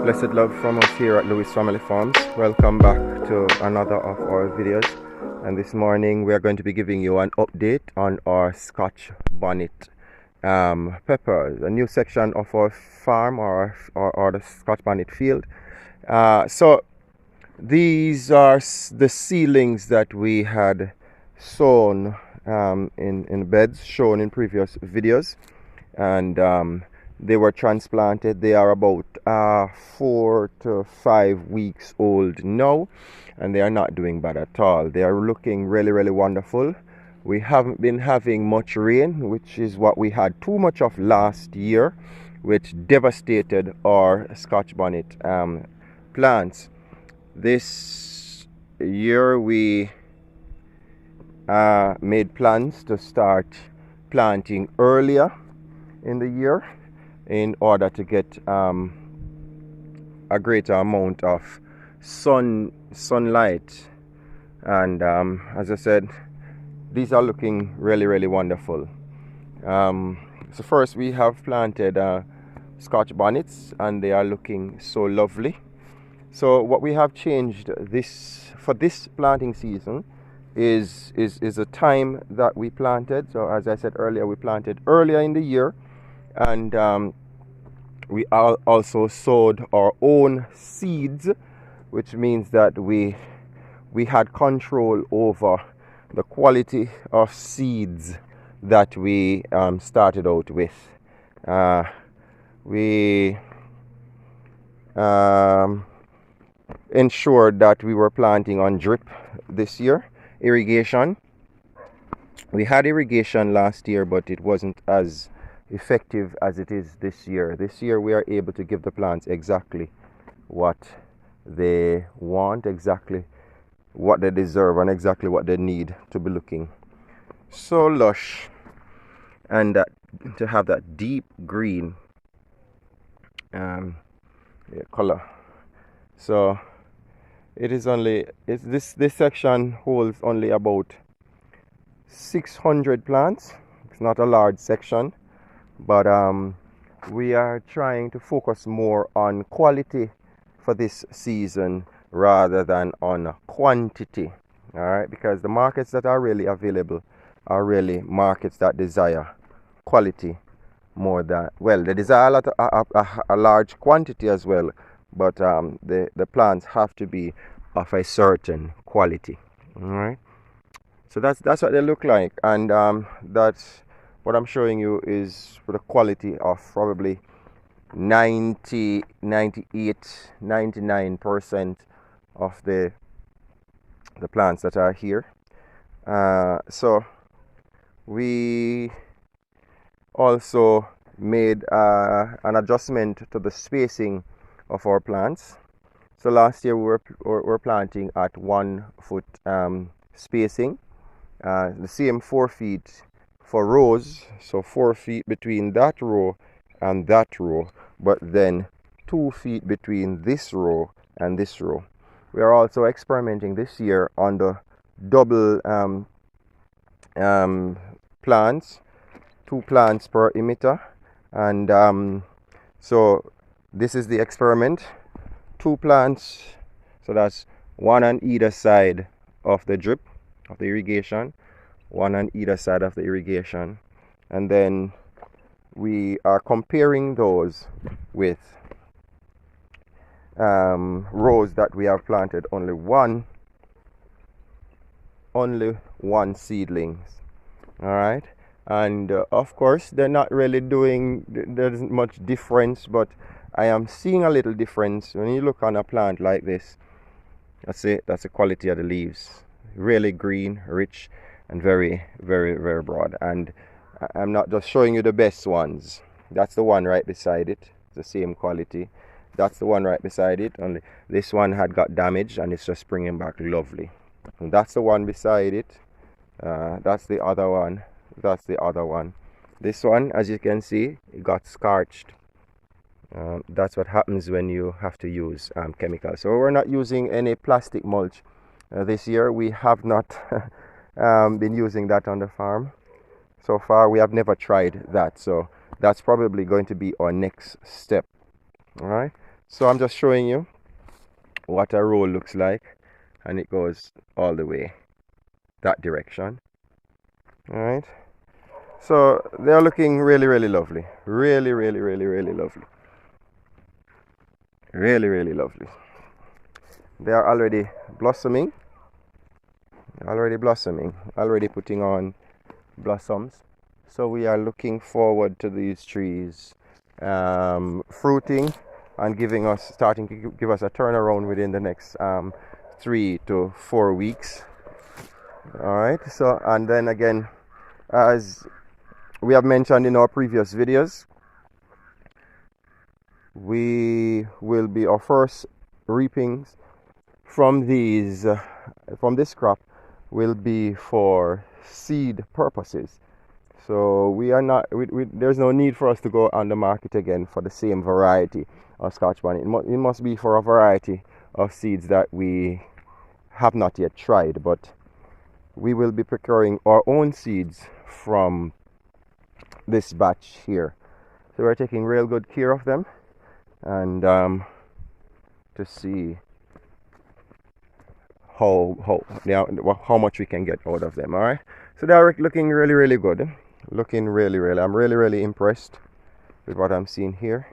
Blessed love from us here at Lewis Family Farms. Welcome back to another of our videos, and this morning we are going to be giving you an update on our Scotch Bonnet Pepper, a new section of our farm or the Scotch Bonnet field. So these are the seedlings that we had sown in beds shown in previous videos, and they were transplanted. They are about 4 to 5 weeks old now, and they are not doing bad at all. They are looking really wonderful. We haven't been having much rain, which is what we had too much of last year, which devastated our Scotch Bonnet plants. This year we made plans to start planting earlier in the year in order to get a greater amount of sunlight, and as I said, these are looking really wonderful. So first we have planted Scotch bonnets, and they are looking so lovely. So what we have changed for this planting season is the time that we planted. So as I said earlier, we planted earlier in the year, and we also sowed our own seeds, which means that we had control over the quality of seeds that we started out with. We ensured that we were planting on drip this year. Irrigation, we had irrigation last year, but it wasn't as effective as it is this year. This year we are able to give the plants exactly what they want, exactly what they deserve, and exactly what they need to be looking so lush, and to have that deep green color. So this section holds only about 600 plants. It's not a large section, but we are trying to focus more on quality for this season rather than on quantity. All right, because the markets that are really available are really markets that desire quality more than, well, they desire a large quantity as well, but the plants have to be of a certain quality. All right, so that's what they look like, and that's what I'm showing you is for the quality of probably 90, 98, 99% of the plants that are here. So we also made an adjustment to the spacing of our plants. So last year we were planting at 1 foot spacing, the same 4 feet for rows, so 4 feet between that row and that row, but then 2 feet between this row and this row. We are also experimenting this year on the double plants, 2 plants per emitter, and so this is the experiment. 2 plants, so that's 1 on either side of the drip of the irrigation, 1 on either side of the irrigation, and then we are comparing those with rows that we have planted only one seedlings. All right, and of course they're not really doing, there isn't much difference, but I am seeing a little difference when you look on a plant like this. That's the quality of the leaves, really green, rich, and very broad. And I'm not just showing you the best ones. That's the one right beside it, the same quality. That's the one right beside it, only this one had got damaged and it's just bringing back lovely. And that's the one beside it. That's the other one. That's the other one. This one, as you can see, it got scorched. That's what happens when you have to use chemicals. So we're not using any plastic mulch this year. We have not been using that on the farm so far. We have never tried that, so that's probably going to be our next step. All right, So I'm just showing you what a roll looks like, and it goes all the way that direction. All right, so they're looking really, really lovely. Really, really, really, really lovely. Really, really lovely. They are already blossoming, already putting on blossoms. So we are looking forward to these trees fruiting and starting to give us a turnaround within the next 3 to 4 weeks. All right, so, and then again, as we have mentioned in our previous videos, we will be our first reapings from this crop will be for seed purposes. So we are not, there's no need for us to go on the market again for the same variety of Scotch bonnet. It must be for a variety of seeds that we have not yet tried, but we will be procuring our own seeds from this batch here. So we're taking real good care of them, and to see how much we can get out of them. All right, so they're looking really, really good. Looking really, really, I'm really, really impressed with what I'm seeing here.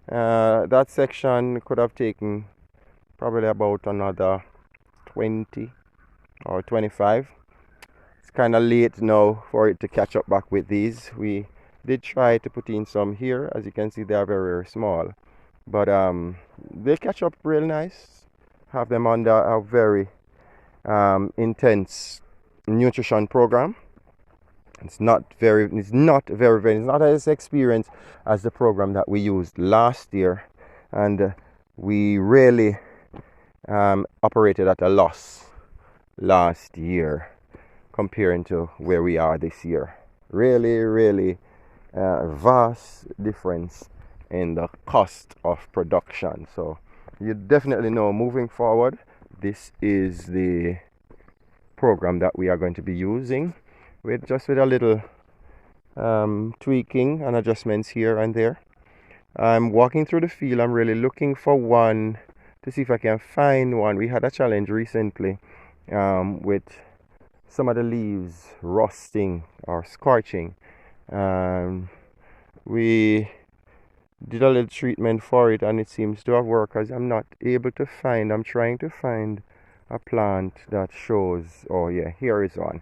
That section could have taken probably about another 20 or 25. It's kind of late now for it to catch up back with these. We did try to put in some here. As you can see, they are very, very small, but they catch up real nice. Have them under a very intense nutrition program. It's not as experienced as the program that we used last year, and we really operated at a loss last year comparing to where we are this year. Really, really vast difference in the cost of production. So you definitely know, moving forward, this is the program that we are going to be using, with a little tweaking and adjustments here and there. I'm walking through the field. I'm really looking for one to see if I can find one. We had a challenge recently with some of the leaves rusting or scorching. We did a little treatment for it, and it seems to have worked, as I'm trying to find a plant that shows. Oh yeah, here is one.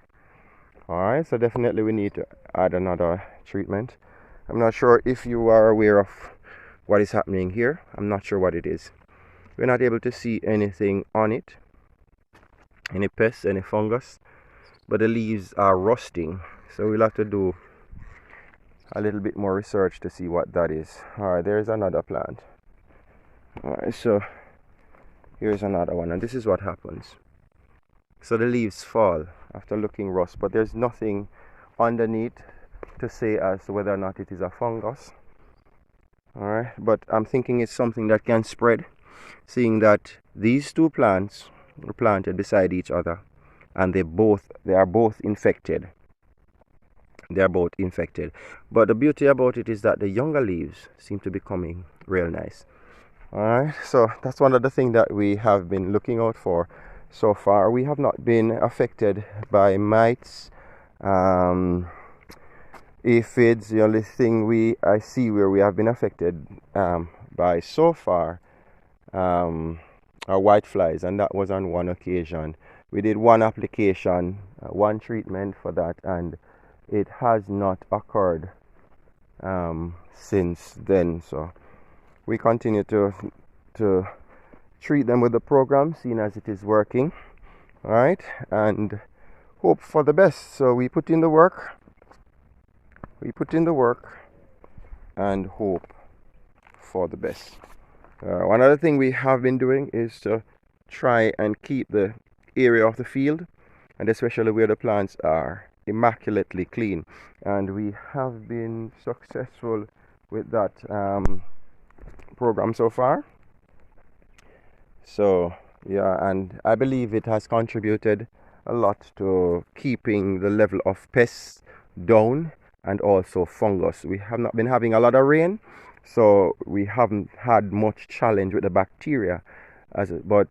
Alright, so definitely we need to add another treatment. I'm not sure if you are aware of what is happening here. I'm not sure what it is. We're not able to see anything on it, any pests, any fungus, but the leaves are rusting. So we'll have to do a little bit more research to see what that is. Alright, there's another plant. Alright, so here's another one, and this is what happens. So the leaves fall after looking rust, but there's nothing underneath to say as to whether or not it is a fungus. Alright, but I'm thinking it's something that can spread, seeing that these two plants were planted beside each other, and they are both infected. They are both infected. But the beauty about it is that the younger leaves seem to be coming real nice. Alright, so that's one of the things that we have been looking out for. So far, we have not been affected by mites, aphids. The only thing I see where we have been affected by so far are whiteflies, and that was on one occasion. We did one application, one treatment for that, and it has not occurred since then. So we continue to treat them with the program, seeing as it is working. All right, and hope for the best. So we put in the work, and hope for the best. One other thing we have been doing is to try and keep the area of the field, and especially where the plants are, immaculately clean, and we have been successful with that program so far. So yeah, and I believe it has contributed a lot to keeping the level of pests down, and also fungus. We have not been having a lot of rain, So we haven't had much challenge with the bacteria, but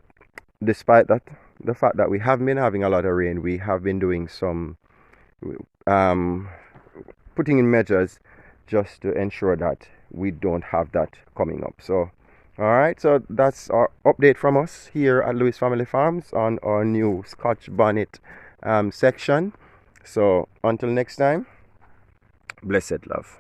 despite that, the fact that we have been having a lot of rain, we have been doing some um, putting in measures just to ensure that we don't have that coming up. So all right, so that's our update from us here at Lewis Family Farms on our new Scotch Bonnet section. So until next time, blessed love.